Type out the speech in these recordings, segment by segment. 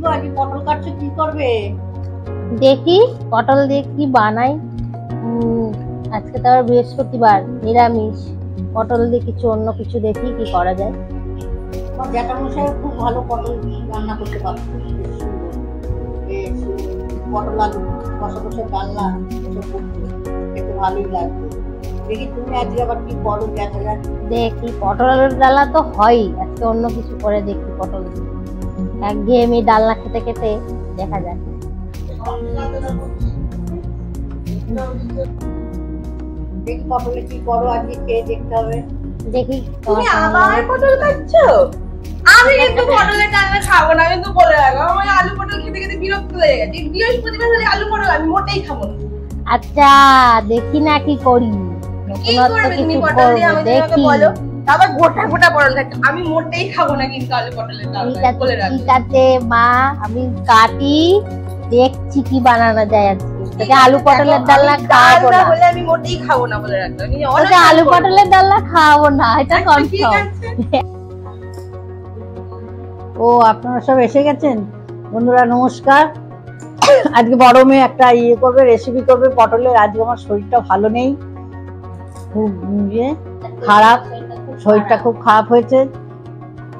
গো আজকে পটল কাটছো, কি করবে? দেখি পটল দিয়ে কি বানাই। আজকে তো আবার বৃহস্পতিবার, নিরামিষ। পটল দিয়ে কিছু অন্য কিছু দেখি কি করা যায়। আমার জ্যাঠামশাই খুব ভালো পটল রান্না করতে পারে, বেশ পটল আলু কষা কষা ডালনা এসব করতো, খেতে ভালোই লাগতো। দেখি তুমি আজকে আবার কি করো, দেখা যাক। দেখি পটলের ডালা তো হয়, আজকে অন্য কিছু করে দেখি পটল দিয়ে। একঘেয়েমি ডালনা খেতে খেতে দেখা যাক। দেখি পটলে কি করো, আজকে খেয়ে দেখতে হবে। দেখি তুমি আবার পটল খাচ্ছো? আমি কিন্তু পটলের ডালনা খাবো না, কিন্তু বলে রাখো আমার আলু পটল খেতে খেতে বিরক্ত হয়ে গেছে। বৃহস্পতিবার হলে আলু পটল আমি মোটেই খাবো না। আচ্ছা দেখি না কি করি, কি করবে তুমি পটল দিয়ে আমি তোমাকে বলো? আবার গোটা গোটা পটল খাচ্ছো, আমি মোটেই খাবো না কিন্তু আলু পটলের ডালনা, বলে রাখো। ঠিক আছে মা, আমি কাটি, দেখছি কি বানানো যায় আজকে। তোকে আলু পটলের ডালনা খাওয়াবো না বলে আমি মোটেই খাবো না, বলে রাখো। তোকে আলু পটলের ডালনা খাওয়াবো না, এটা কনফার্ম। ও আপনারা সব এসে গেছেন। বন্ধুরা নমস্কার। আজকে বড় মেয়ে একটা করবে, রেসিপি করবে পটলের। আজকে আমার শরীরটা ভালো নেই, খুব খারাপ, শরীরটা খুব খারাপ হয়েছে।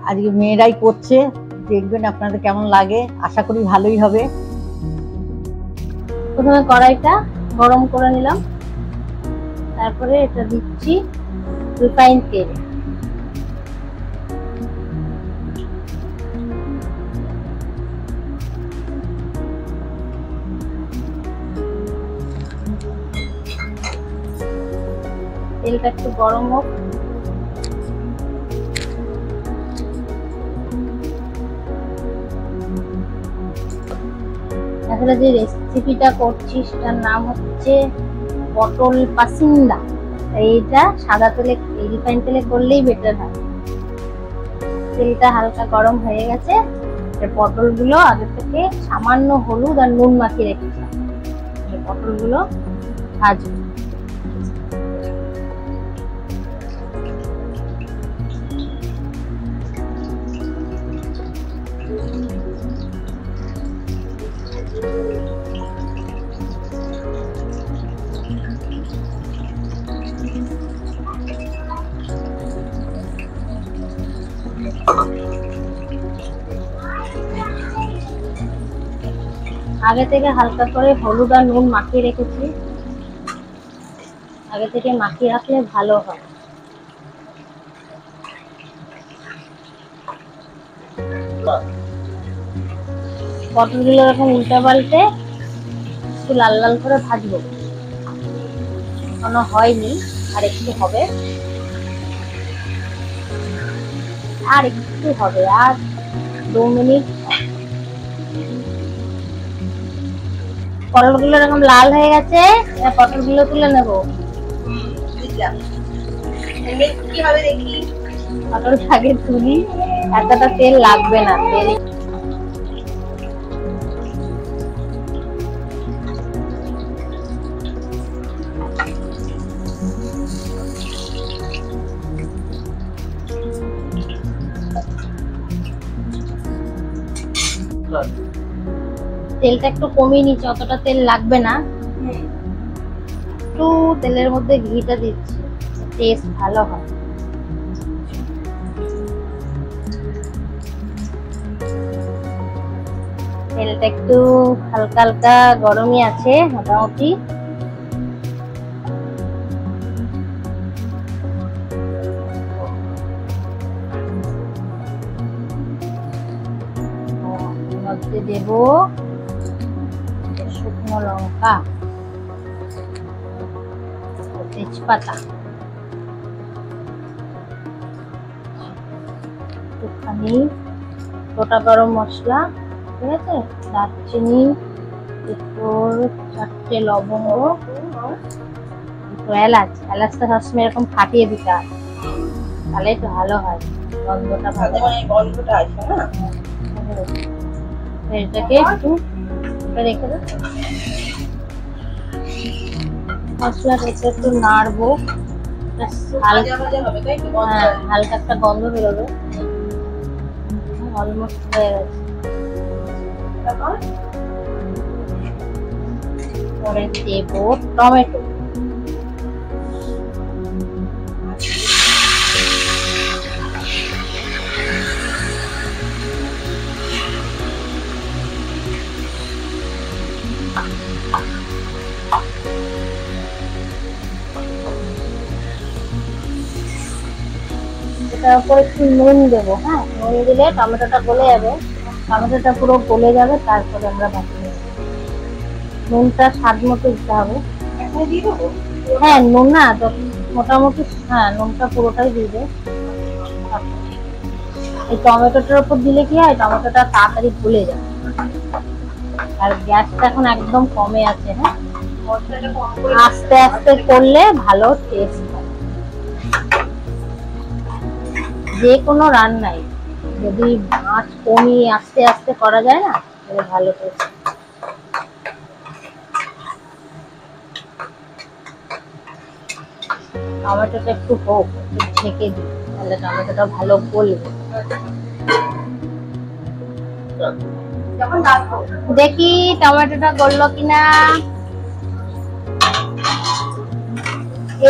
আজকে মেয়েরাই করছে, দেখবেন আপনাদের কেমন লাগে, আশা করি ভালোই হবে। প্রথমে কড়াইটা গরম করে নিলাম, তারপরে এটা দিচ্ছি রিফাইন তেল। তেলটা একটু গরম হোক। আসলে যে রেসিপিটা করছি সেটার নাম হচ্ছে পটল পাসিন্দা। এইটা সাদা তেলে, রিফাইন তেলে করলেই বেটার হয়। তেলটা হালকা গরম হয়ে গেছে, পটলগুলো আগে থেকে সামান্য হলুদ আর নুন মাখিয়ে রেখেছি, পটলগুলো ভাজবো। আগে থেকে হালকা করে হলুদ আর নুন মাখিয়ে রেখেছি, আগে থেকে মাখিয়ে রাখলে ভালো হয়। পটলগুলো এরকম উল্টা পাল্টে একটু লাল লাল করে ভাজবো। এখনো হয়নি, আর একটু হবে, আর একটু হবে, আর 2 মিনিট। পটলগুলো এরকম লাল হয়ে গেছে, পটলগুলো তুলে নেবো। কি হবে দেখি? পটল আগে তুলি, এতটা তেল লাগবে না। তেল তেলটা একটু কমিয়ে নিচ্ছে, অতটা তেল লাগবে না। একটু তেলের মধ্যে ঘিটা দিচ্ছি, টেস্ট ভালো হয়। তেলটা একটু হালকা হালকা গরমই আছে মোটামুটি। মধ্যে দেব শুকনো লঙ্কা, তেজপাতা, একটুখানি গোটা গরম মশলা, ঠিক আছে, দারচিনি, একটু 4টে লবঙ্গ, একটু এলাচ। এলাচটা সবসময় এরকম ফাটিয়ে দিতে হয়, তাহলে একটু ভালো হয়, গন্ধটা ভালো হয়। গন্ধটা আসে না। এটাকে একটু রেখে দেব, মশলাটা একটু নাড়বো, হালকা একটা গন্ধ বেরোবে। অলমোস্ট হয়ে গেছে। পরে দেব টমেটো। এটার উপর একটু নুন দেবো। হ্যাঁ, নুন দিলে টমেটোটা গলে যাবে, টমেটোটা পুরো গলে যাবে, তারপরে আমরা বাকি নেব। নুনটা স্বাদ মতো দিতে হবে। হ্যাঁ, নুন না মোটামুটি, হ্যাঁ নুনটা পুরোটাই দিয়ে দে। এই টমেটোটার উপর দিলে কি হয়, টমেটোটা তাড়াতাড়ি গলে যায়। আর গ্যাসটা এখন একদম কমে আছে। হ্যাঁ, আস্তে আস্তে করলে ভালো টেস্ট হয় যে কোনো রান্নাই। যদি আঁচ কমিয়ে আস্তে আস্তে করা যায় না, তাহলে ভালো টেস্ট। টমেটোটা একটু হোক, একটু ঢেকে দিই, তাহলে টমেটোটা ভালো গলবে। দেখি টমেটোটা গললো কিনা।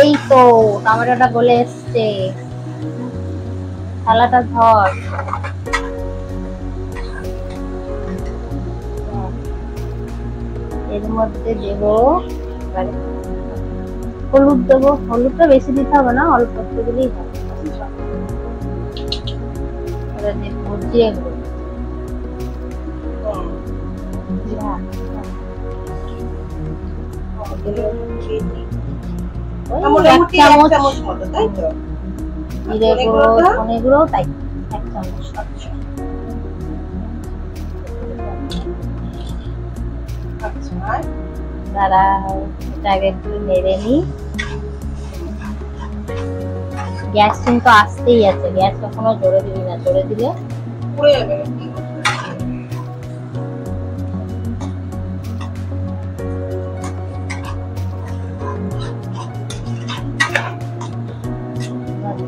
এই তো টমেটোটা গলে এসছে। থালাটা ধর। এর মধ্যে দেব হলুদ, দেবো। হলুদটা বেশি দিতে হবে না, অল্প একটু দিলেই হবে। এবার দেবো জিরে গুঁড়ো। জিরে গুঁড়ো, ধনে গুঁড়ো তাই 1 চামচ। দাঁড়াও, এটাকে একটু নেড়ে নি। গ্যাস কিন্তু আসতেই আছে, গ্যাস কখনো জোরে দিবি না, জোরে দিলে পুড়ে যাবে।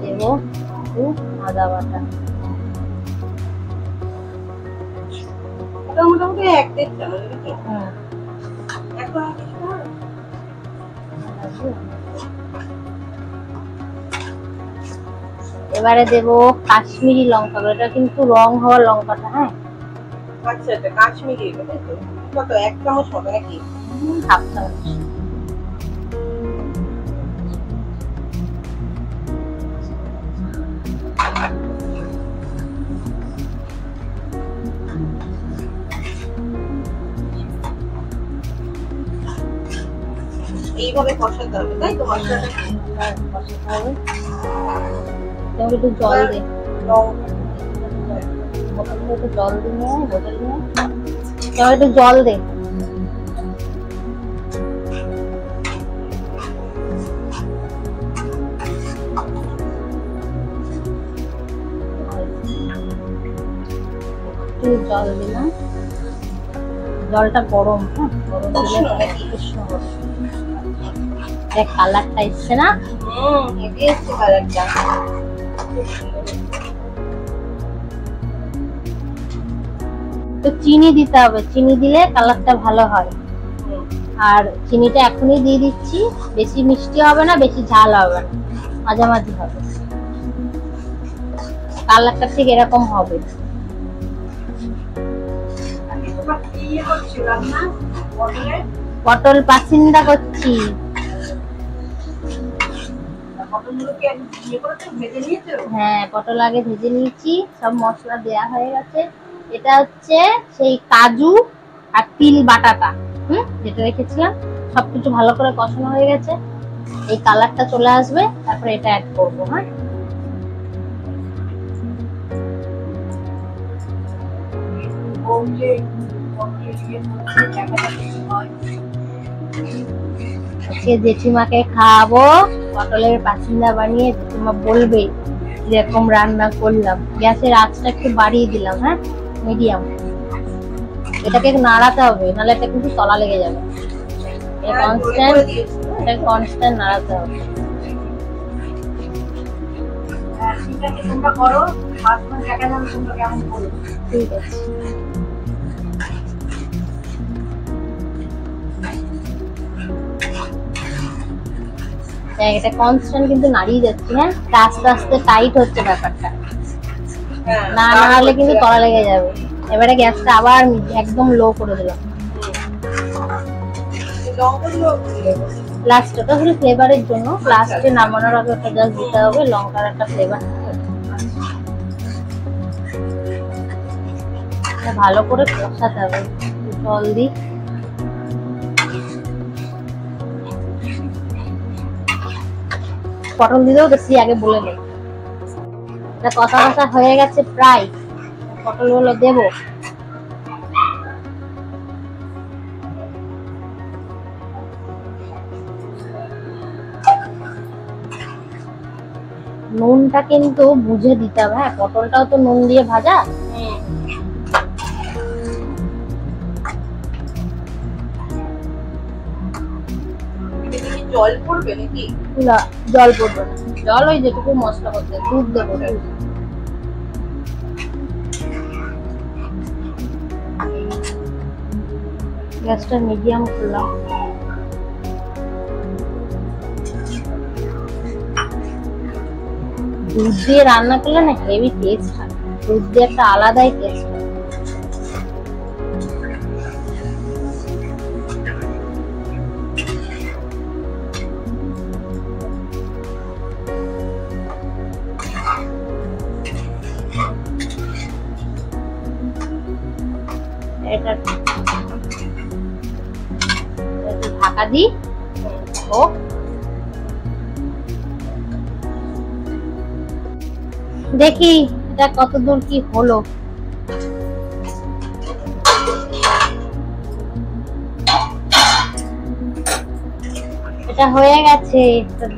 দেবো একটু আদা বাটা। এটা মোটামুটি 1-1.5 চামচ। এবারে দেবো কাশ্মীরি লঙ্কা। এটা কিন্তু রং হওয়া লঙ্কাটা। হ্যাঁ, আচ্ছা, এটা কাশ্মীরি। কত, 1 চামচ মতো নাকি? 1/2 চামচ। এইভাবে কষাতে হবে, তাই তো? মশলাটা কষাতে হবে। একটু জল দে, একটু জল দিয়ে বোতল নিয়ে একটু জল দে। একটু জল দিলাম। জলটা গরম। হ্যাঁ, গরম দিলে উষ্ণ হবে। দেখ কালারটা এসছে না? হেভি এসছে কালারটা। তো চিনি দিতে হবে, চিনি দিলে কালারটা ভালো হয়। আর চিনিটা এখনই দিয়ে দিচ্ছি। বেশি মিষ্টি হবে না, বেশি ঝাল হবে না, মাঝামাঝি হবে। কালারটা ঠিক এরকম হবে। পটল পাসিন্দা করছি। হ্যাঁ, পটল আগে ভেজে নিয়েছি, সব মশলা দেয়া হয়ে গেছে। এটা হচ্ছে সেই কাজু আর তিল বাটাটা, যেটা রেখেছিলাম। সবকিছু ভালো করে কষানো হয়ে গেছে। এই কালারটা চলে আসবে, তারপরে এটা অ্যাড করবো। হ্যাঁ, আজকে জেঠিমাকে খাওয়াবো পটলের পাসিন্দা বানিয়ে। জেঠিমা বলবে এরকম রান্না করলাম। গ্যাসের আঁচটা একটু বাড়িয়ে দিলাম। হ্যাঁ, মিডিয়াম। এটাকে নাড়াতে হবে, নাহলে এটা কিন্তু তলা লেগে যাবে। এটা কনস্ট্যান্ট নাড়াতে হবে। ঠিক আছে। এটা কনস্ট্যান্ট কিন্তু নাড়িয়ে যাচ্ছি। হ্যাঁ, আস্তে আস্তে টাইট হচ্ছে ব্যাপারটা, হ্যাঁ, না নাড়লে কিন্তু তলা লেগে যাবে। এবারে গ্যাসটা আবার একদম লো করে দিলাম। লাস্ট ওটা শুধু ফ্লেভারের জন্য, লাস্টে নামানোর আগে ওটা জাস্ট দিতে হবে, লঙ্কার একটা ফ্লেভার। ভালো করে কষাতে হবে, জল দিই। পটল দিতেও দেখছি আগে বলে নেই। এটা কষা কষা হয়ে গেছে প্রায়, পটলগুলো দেবো। নুনটা কিন্তু বুঝে দিতে হবে। হ্যাঁ, পটলটাও তো নুন দিয়ে ভাজা। জল পড়বে নাকি? না, জল পড়বে না। জল ওই যেটুকু মশলা করতে, দুধ দেবো। গ্যাসটা মিডিয়াম করলাম। দুধ দিয়ে রান্না করলে না হেভি টেস্ট হয়, দুধ দিয়ে একটা আলাদাই টেস্ট হয়। এটা ঢাকা দিই। ও দেখি এটা কতদূর কি হলো। এটা হয়ে গেছে,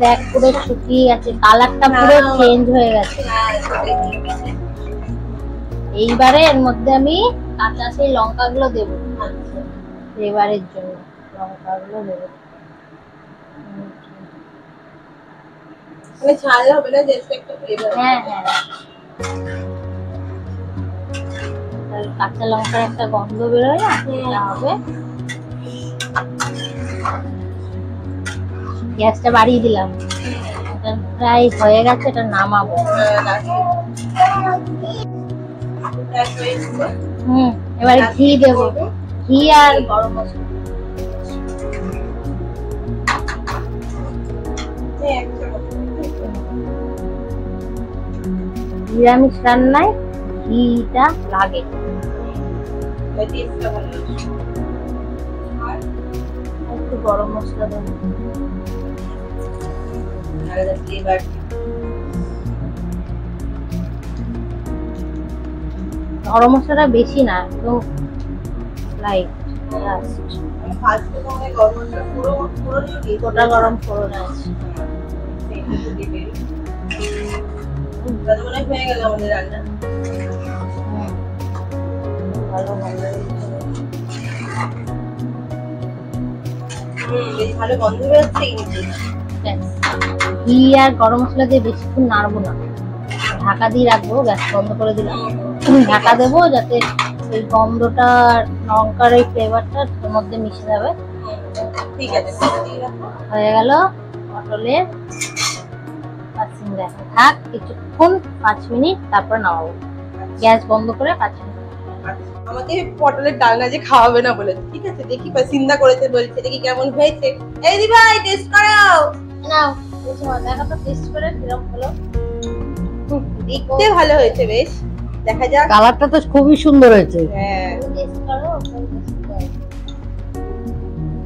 দেখ পুরো শুকিয়ে গেছে, কালারটা পুরো চেঞ্জ হয়ে গেছে। এইবারে এর মধ্যে আমি কাঁচা সেই লঙ্কাগুলো দেবো, ফ্লেভারের জন্য লঙ্কাগুলো দেবো। ঝাল হবে না, জাস্ট একটু ফ্লেভার। হ্যাঁ হ্যাঁ, কাঁচা লঙ্কার একটা গন্ধ বেরোয় না, এটা হবে। গ্যাসটা বাড়িয়ে দিলাম, এটা প্রায় হয়ে গেছে, এটা নামাবো। এবারে ঘি দেবো, ঘি আর গরম মশলা। নিরামিষ রান্নায় ঘিটা লাগে। একটু গরম মশলা দেবো, গরম মশলাটা বেশি না, একদম লাইট। গোটা গরম ফোড়ন আছে। হয়ে গেল আমাদের রান্না। ভালো ভালো গন্ধ বেরোচ্ছে কিন্তু। ঘি আর গরম মশলা দিয়ে বেশিক্ষণ নাড়বো না, ঢাকা দিয়ে রাখবো। গ্যাস বন্ধ করে দিলাম, ঢাকা দেবো যাতে ওই গন্ধটা, লঙ্কার ওই ফ্লেভারটা ওর মধ্যে মিশে যাবে। ঠিক আছে, হয়ে গেল পটলের পাসিন্দা। থাক কিছুক্ষণ, 5 মিনিট, তারপর নামাবো। গ্যাস বন্ধ করে 5 মিনিট। আমাকে পটলের ডালনা যে খাওয়াবে না বলে, ঠিক আছে দেখি পাসিন্দা করেছে বলছে, দেখি কেমন হয়েছে। এই দি ভাই টেস্ট করো নাও, দেখো তো টেস্ট করে কিরকম হলো। দেখতে ভালো হয়েছে বেশ, দেখা যাক। কালারটা তো খুবই সুন্দর হয়েছে। হ্যাঁ, টেস্ট করো।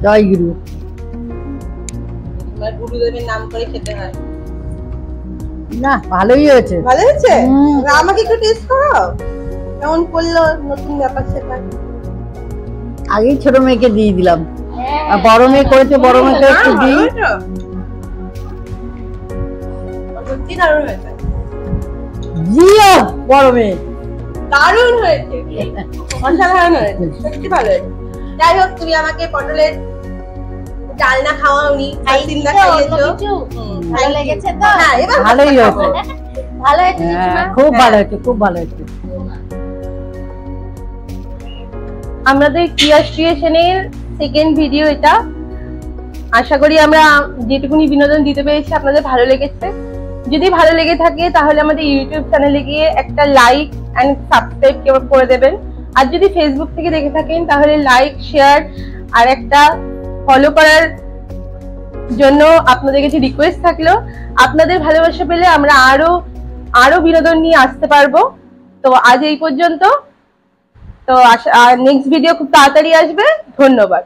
জয় গুরু। তোমার গুরুদেবের নাম করে খেতে হয়। না, ভালোই হয়েছে। ভালো হয়েছে? আমাকে একটু টেস্ট করো কেমন করলো, নতুন ব্যাপার সেটা। আগেই ছোট মেয়েকে দিয়ে দিলাম, আর বড় মেয়ে করেছে, বড় মেয়েকে একটু দিই। সত্যি দারুণ হয়েছে। জিও বড় মেয়ে, দারুণ হয়েছে, অসাধারণ হয়েছে, সত্যি ভালো হয়েছে। যাই হোক, তুমি আমাকে পটলের ডালনা খাওয়াওনি, পাসিন্দা খাইয়েছো। ভালো লেগেছে তো? হ্যাঁ, এবার ভালোই হয়েছে। ভালো হয়েছে, খুব ভালো হয়েছে, খুব ভালো হয়েছে। আমাদের ক্রিয়েশনের সেকেন্ড ভিডিও এটা। আশা করি আমরা যেটুকুনি বিনোদন দিতে পেরেছি আপনাদের ভালো লেগেছে। যদি ভালো লেগে থাকে তাহলে আমাদের ইউটিউব চ্যানেলে গিয়ে একটা লাইক এন্ড সাবস্ক্রাইব করে দেবেন। আর যদি ফেসবুক থেকে দেখে থাকেন তাহলে লাইক, শেয়ার আর একটা ফলো করার জন্য আপনাদের কাছে রিকোয়েস্ট থাকলো। আপনাদের ভালোবাসা পেলে আমরা আরো বিনোদন নিয়ে আসতে পারবো। তো আজ এই পর্যন্ত। তো নেক্সট ভিডিও খুব তাড়াতাড়ি আসবে। ধন্যবাদ।